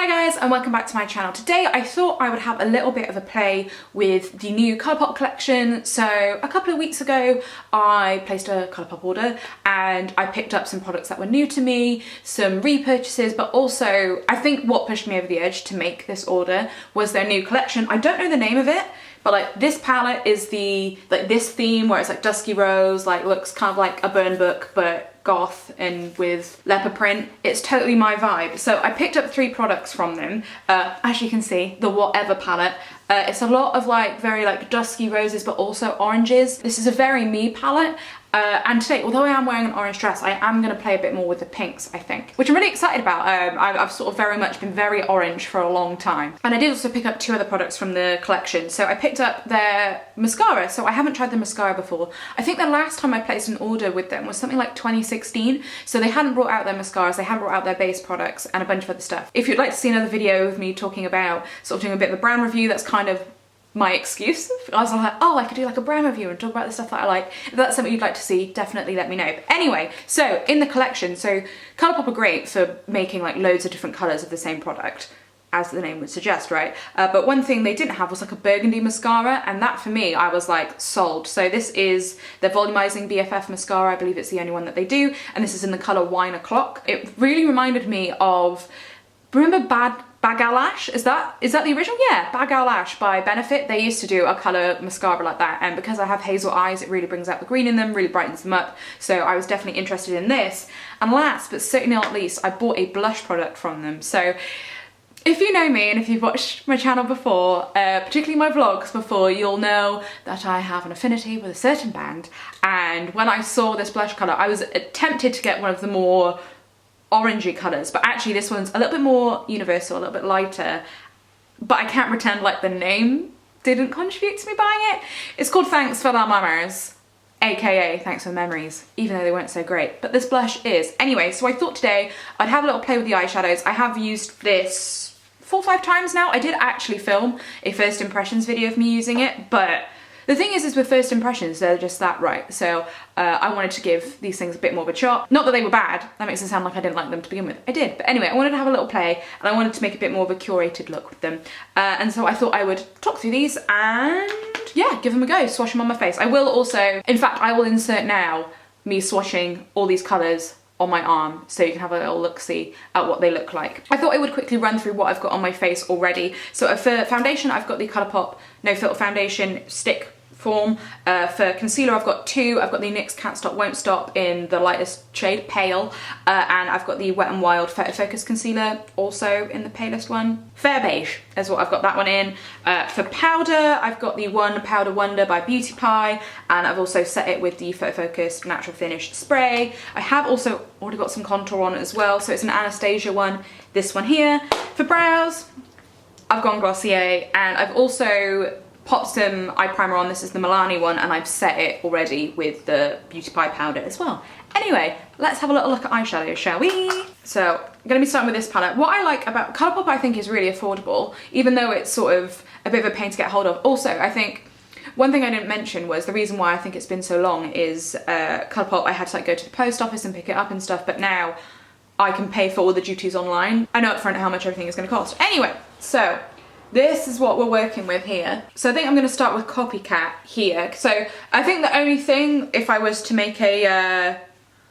Hi guys and welcome back to my channel. Today I thought I would have a little bit of a play with the new ColourPop collection. So a couple of weeks ago I placed a ColourPop order and I picked up some products that were new to me, some repurchases, but also I think what pushed me over the edge to make this order was their new collection. I don't know the name of it, but like this palette is this theme where it's like dusky rose, like looks kind of like a burn book but goth and with leopard print. It's totally my vibe. So I picked up 3 products from them. As you can see, the Whatever palette. It's a lot of like very like dusky roses but also oranges. This is a very me palette. And today, although I am wearing an orange dress, I am going to play a bit more with the pinks, I think, which I'm really excited about. I've sort of very much been very orange for a long time. And I did also pick up 2 other products from the collection. So I picked up their mascara. So I haven't tried the mascara before. I think the last time I placed an order with them was something like 2016. So they hadn't brought out their mascaras, they hadn't brought out their base products and a bunch of other stuff. If you'd like to see another video of me talking about sort of doing a bit of a brand review, that's kind of my excuse. I was like, oh, I could do like a brand review and talk about the stuff that I like. If that's something you'd like to see, definitely let me know. But anyway, so in the collection, so ColourPop are great for making like loads of different colours of the same product, as the name would suggest, right? But one thing they didn't have was like a burgundy mascara, and that for me, I was like sold. So this is their volumizing BFF mascara. I believe it's the only one that they do, and this is in the colour Wine O'Clock. It really reminded me of, remember Bag Eyelash? Is that the original? Yeah, Bag Eyelash by Benefit. They used to do a colour mascara like that, and because I have hazel eyes, it really brings out the green in them, really brightens them up. So I was definitely interested in this. And last but certainly not least, I bought a blush product from them. So if you know me and if you've watched my channel before, particularly my vlogs before, you'll know that I have an affinity with a certain band. And when I saw this blush colour, I was tempted to get one of the more orangey colours, but actually this one's a little bit more universal, a little bit lighter, but I can't pretend like the name didn't contribute to me buying it. It's called Thanks for the Memories, aka Thanks for the Memories, even though they weren't so great, but this blush is. Anyway, so I thought today I'd have a little play with the eyeshadows. I have used this 4 or 5 times now. I did actually film a first impressions video of me using it, but the thing is with first impressions, they're just that right. So I wanted to give these things a bit more of a chop. Not that they were bad, that makes it sound like I didn't like them to begin with. I did, but anyway, I wanted to have a little play and I wanted to make a bit more of a curated look with them. And so I thought I would talk through these and yeah, give them a go, swatch them on my face. I will also, in fact, I will insert now me swatching all these colours on my arm so you can have a little look-see at what they look like. I thought I would quickly run through what I've got on my face already. So for foundation, I've got the ColourPop No Filter Foundation Stick form. For concealer, I've got 2. I've got the NYX Can't Stop Won't Stop in the lightest shade, Pale, and I've got the Wet n Wild PhotoFocus concealer, also in the palest one. Fair Beige is what I've got that one in. For powder, I've got the One Powder Wonder by Beauty Pie, and I've also set it with the PhotoFocus Natural Finish Spray. I have also already got some contour on it as well, so it's an Anastasia one, this one here. For brows, I've gone Glossier, and I've also popped some eye primer on. This is the Milani one, and I've set it already with the Beauty Pie powder as well. Anyway, let's have a little look at eyeshadow, shall we? So I'm going to be starting with this palette. What I like about ColourPop, I think, is really affordable, even though it's sort of a bit of a pain to get hold of. Also, I think one thing I didn't mention was the reason why I think it's been so long is ColourPop, I had to like go to the post office and pick it up and stuff, but now I can pay for all the duties online. I know up front how much everything is going to cost. Anyway, so this is what we're working with here. So I think I'm going to start with Copycat here. So I think the only thing, if I was to make a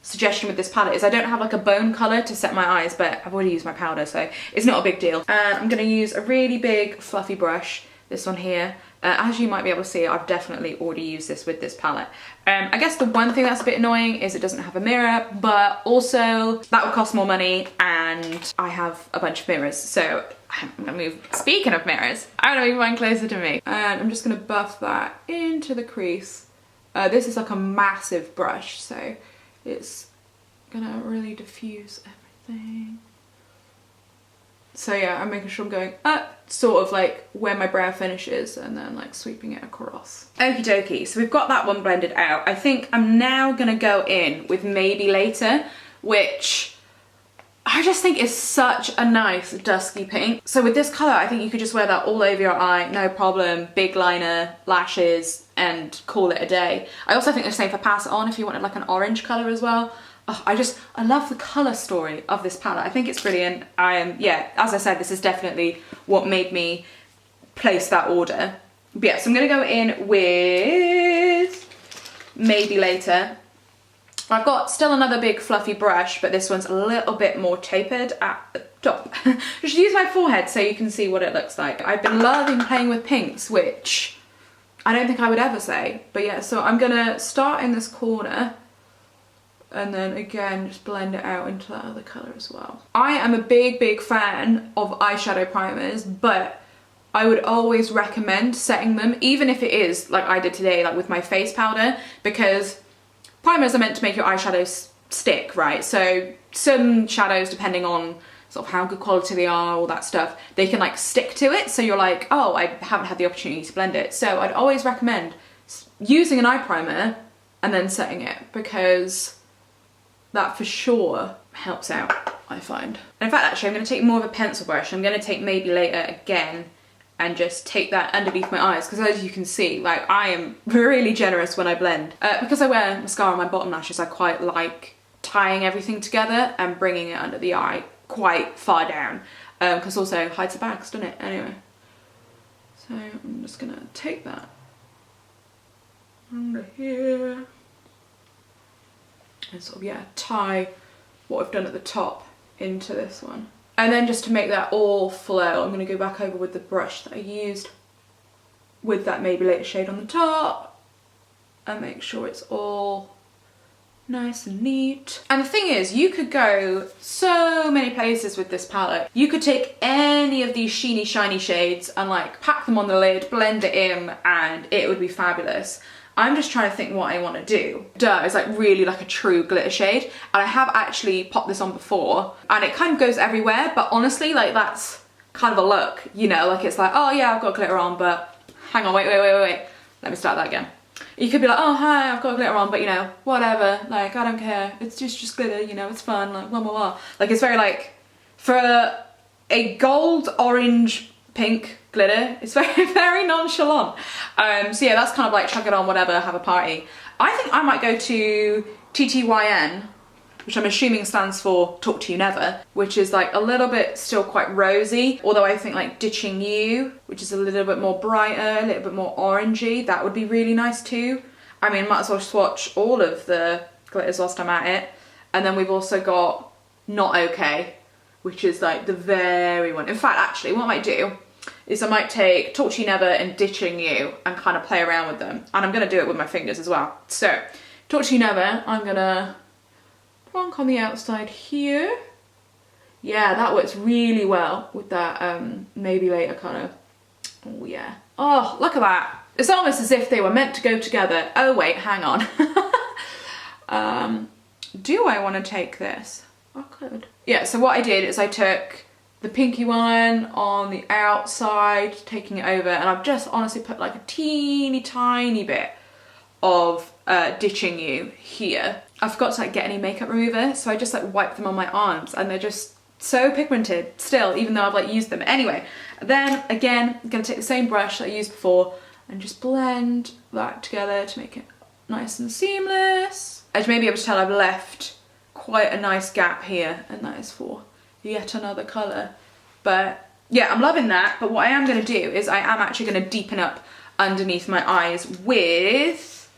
suggestion with this palette, is I don't have like a bone colour to set my eyes, but I've already used my powder, so it's not a big deal. And I'm going to use a really big fluffy brush, this one here. As you might be able to see, I've definitely already used this with this palette. I guess the one thing that's a bit annoying is it doesn't have a mirror, but also that would cost more money and I have a bunch of mirrors. So I'm gonna move, speaking of mirrors, I'm gonna move one closer to me. And I'm just gonna buff that into the crease. This is like a massive brush, so it's gonna really diffuse everything. So yeah, I'm making sure I'm going up, sort of like where my brow finishes, and then like sweeping it across. Okie dokie, so we've got that one blended out. I think I'm now gonna go in with Maybe Later, which I just think is such a nice dusky pink. So with this colour, I think you could just wear that all over your eye, no problem, big liner, lashes, and call it a day. I also think the same for Pass It On if you wanted like an orange colour as well. oh, I love the colour story of this palette. I think it's brilliant. Yeah, as I said, this is definitely what made me place that order. But yeah, so I'm gonna go in with Maybe Later. I've got still another big fluffy brush, but this one's a little bit more tapered at the top. Just use my forehead so you can see what it looks like. I've been loving playing with pinks, which I don't think I would ever say. But yeah, so I'm gonna start in this corner and then again just blend it out into that other colour as well. I am a big fan of eyeshadow primers, but I would always recommend setting them, even if it is like I did today, like with my face powder, because primers are meant to make your eyeshadows stick, right? So some shadows, depending on sort of how good quality they are, all that stuff, they can like stick to it. So you're like, oh, I haven't had the opportunity to blend it. So I'd always recommend using an eye primer and then setting it, because that for sure helps out, I find. And in fact, actually, I'm gonna take more of a pencil brush. I'm gonna take Maybe Later again and just take that underneath my eyes, because as you can see, like, I am really generous when I blend. Because I wear mascara on my bottom lashes, I quite like tying everything together and bringing it under the eye quite far down, because also hides the bags, doesn't it? Anyway, so I'm just gonna take that under here and sort of, yeah, tie what I've done at the top into this one. And then just to make that all flow, I'm going to go back over with the brush that I used with that Maybe Later shade on the top and make sure it's all nice and neat. And the thing is, you could go so many places with this palette. You could take any of these sheeny, shiny shades and like pack them on the lid, blend it in, and it would be fabulous. I'm just trying to think what I want to do. Duh is like really like a true glitter shade, and I have actually popped this on before and it kind of goes everywhere, but honestly, like, that's kind of a look, you know, like it's like, oh yeah, I've got glitter on, but hang on, wait, let me start that again. You could be like, oh hi, I've got glitter on, but you know, whatever, like, I don't care, it's just glitter, you know, it's fun, like, blah blah blah. Like, it's very like, for a gold, orange, pink glitter, it's very nonchalant. So yeah, that's kind of like chuck it on, whatever, have a party. I think I might go to TTYN, which I'm assuming stands for Talk To You Never, which is like a little bit still quite rosy, although I think like Ditching You, which is a little bit more brighter, a little bit more orangey, that would be really nice too. I mean, might as well swatch all of the glitters whilst I'm at it. And then we've also got Not Okay, which is like the very one. In fact, actually, what I might do is I might take Talk To You Never and Ditching You and kind of play around with them. And I'm gonna do it with my fingers as well. So, Talk To You Never, I'm gonna plonk on the outside here. Yeah, that works really well with that Maybe Later colour. Oh yeah. Oh, look at that. It's almost as if they were meant to go together. Oh wait, hang on. Do I want to take this? I could. Yeah, so what I did is I took the pinky one on the outside, taking it over, and I've just honestly put like a teeny tiny bit of Ditching You here. I forgot to like get any makeup remover, so I just like wiped them on my arms, and they're just so pigmented still, even though I've like used them. Anyway, then again, I'm gonna take the same brush that I used before and just blend that together to make it nice and seamless. As you may be able to tell, I've left quite a nice gap here, and that is for yet another colour. But yeah, I'm loving that. But what I am going to do is I am actually going to deepen up underneath my eyes with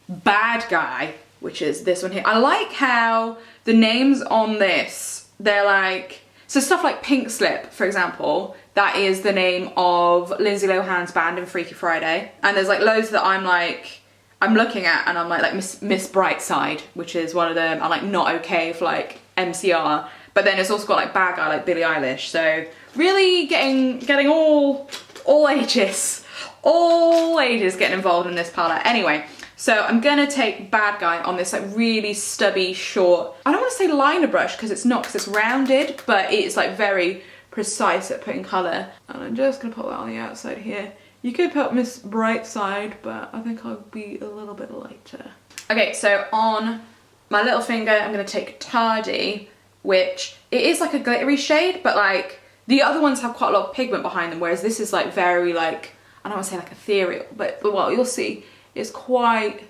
Bad Guy, which is this one here. I like how the names on this, they're like, so stuff like Pink Slip, for example, that is the name of Lindsay Lohan's band in Freaky Friday. And there's like loads that I'm like, I'm looking at and I'm like Miss Brightside, which is one of them. I'm like Not Okay for like MCR. But then it's also got like Bad Guy, like Billie Eilish. So really getting all ages getting involved in this palette. Anyway, so I'm gonna take Bad Guy on this like really stubby, short, I don't want to say liner brush because it's not, because it's rounded, but it's like very precise at putting colour. And I'm just gonna put that on the outside here. You could put Miss Brightside, but I think I'll be a little bit lighter. Okay, so on my little finger, I'm gonna take Tardy, which it is like a glittery shade, but like the other ones have quite a lot of pigment behind them, whereas this is like very like, I don't want to say like ethereal, but what you'll see is quite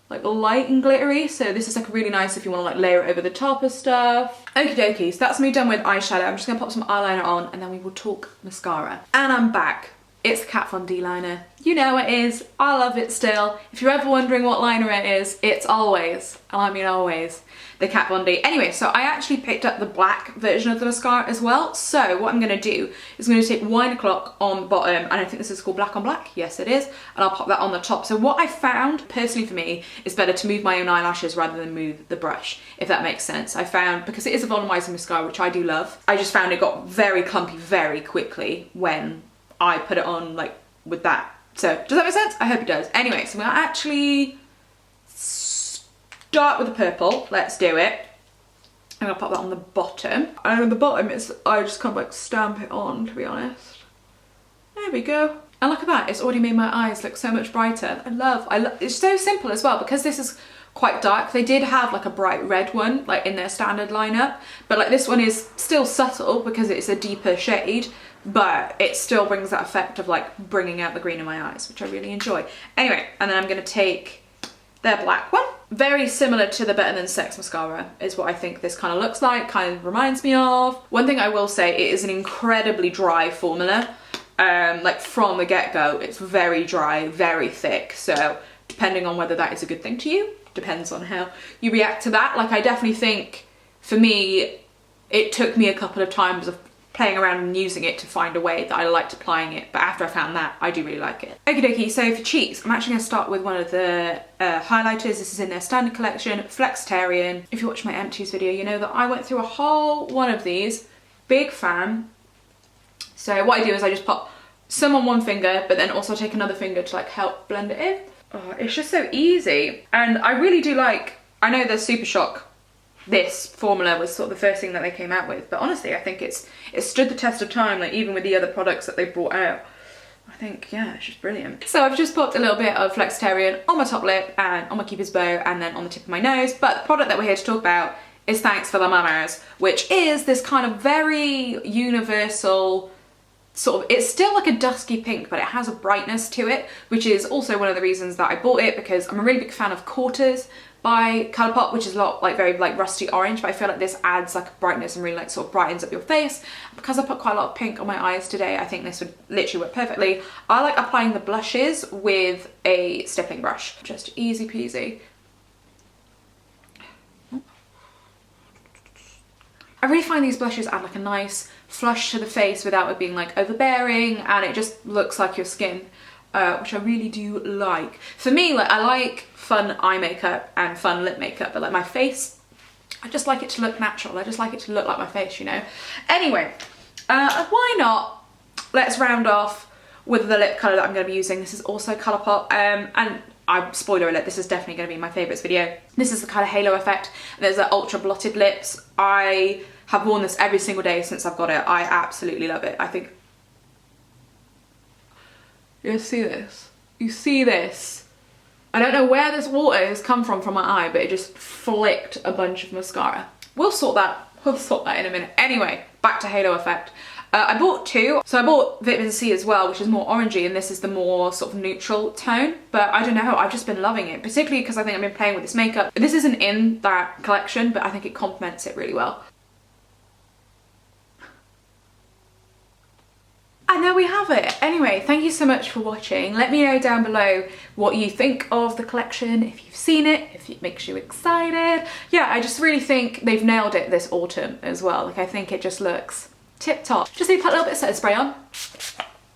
like light and glittery, so this is like really nice if you want to like layer it over the top of stuff. Okie dokie, so that's me done with eyeshadow. I'm just gonna pop some eyeliner on and then we will talk mascara. And I'm back. It's the Kat Von D liner. You know what it is. I love it still. If you're ever wondering what liner it is, it's always, and I mean always, the Kat Von D. Anyway, so I actually picked up the black version of the mascara as well. So what I'm going to do is I'm going to take Wine O'Clock on the bottom, and I think this is called Black on Black. Yes, it is. And I'll pop that on the top. So what I found, personally for me, is better to move my own eyelashes rather than move the brush, if that makes sense. I found, because it is a volumizing mascara, which I do love, I just found it got very clumpy very quickly when I put it on like with that. So does that make sense? I hope it does. Anyway, so we'll actually start with the purple. Let's do it. I'm gonna pop that on the bottom. And on the bottom, I just kind of like stamp it on, to be honest. There we go. And look at that, it's already made my eyes look so much brighter. I love, it's so simple as well, because this is quite dark. They did have like a bright red one, like in their standard lineup, but like this one is still subtle because it's a deeper shade, but it still brings that effect of like bringing out the green in my eyes, which I really enjoy. Anyway, and then I'm gonna take their black one. Very similar to the Better Than Sex mascara is what I think this kind of looks like, kind of reminds me of. One thing I will say, it is an incredibly dry formula. Like from the get-go, it's very dry, very thick. So depending on whether that is a good thing to you, depends on how you react to that. Like I definitely think, for me, it took me a couple of times of playing around and using it to find a way that I liked applying it, but after I found that, I do really like it. Okie dokie, so for cheeks, I'm actually going to start with one of the highlighters. This is in their standard collection, Flexitarian. If you watch my empties video, you know that I went through a whole one of these. Big fan. So what I do is I just pop some on one finger, but then also take another finger to like help blend it in. Oh, it's just so easy. And I really do like, I know the SuperShock, this formula was sort of the first thing that they came out with, but honestly I think it stood the test of time, like even with the other products that they brought out. I think, yeah, it's just brilliant. So I've just popped a little bit of Flexitarian on my top lip and on my Cupid's bow and then on the tip of my nose, but the product that we're here to talk about is Thanks for the Mamas, which is this kind of very universal sort of, it's still like a dusky pink, but it has a brightness to it, which is also one of the reasons that I bought it, because I'm a really big fan of Quarters by ColourPop, which is a lot like very like rusty orange, but I feel like this adds like a brightness and really like sort of brightens up your face. Because I put quite a lot of pink on my eyes today, I think this would literally work perfectly. I like applying the blushes with a stippling brush, just easy peasy. I really find these blushes add like a nice flush to the face without it being like overbearing, and it just looks like your skin, which I really do like. For me, like I like fun eye makeup and fun lip makeup, but like my face, I just like it to look natural. I just like it to look like my face, you know? Anyway, why not? Let's round off with the lip colour that I'm going to be using. This is also ColourPop, and spoiler alert, this is definitely going to be my favourites video. This is the colour Halo Effect. There's the ultra blotted lips. I have worn this every single day since I've got it. I absolutely love it. I think, you see this? You see this? I don't know where this water has come from my eye, but it just flicked a bunch of mascara. We'll sort that in a minute. Anyway, back to Halo Effect. I bought two. So I bought Vitamin C as well, which is more orangey, and this is the more sort of neutral tone. But I don't know, I've just been loving it, particularly because I think I've been playing with this makeup. This isn't in that collection, but I think it complements it really well. And there we have it. Anyway, thank you so much for watching. Let me know down below what you think of the collection, if you've seen it, if it makes you excited. Yeah, I just really think they've nailed it this autumn as well. Like, I think it just looks tip top. Just need to put a little bit of setting spray on.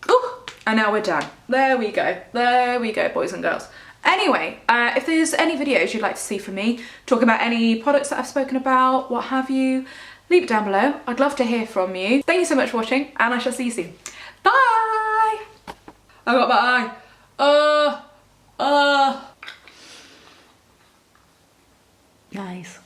Ooh, and now we're done. There we go. There we go, boys and girls. Anyway, if there's any videos you'd like to see from me, talk about any products that I've spoken about, what have you, leave it down below. I'd love to hear from you. Thank you so much for watching, and I shall see you soon. Bye! I got my eye. Nice.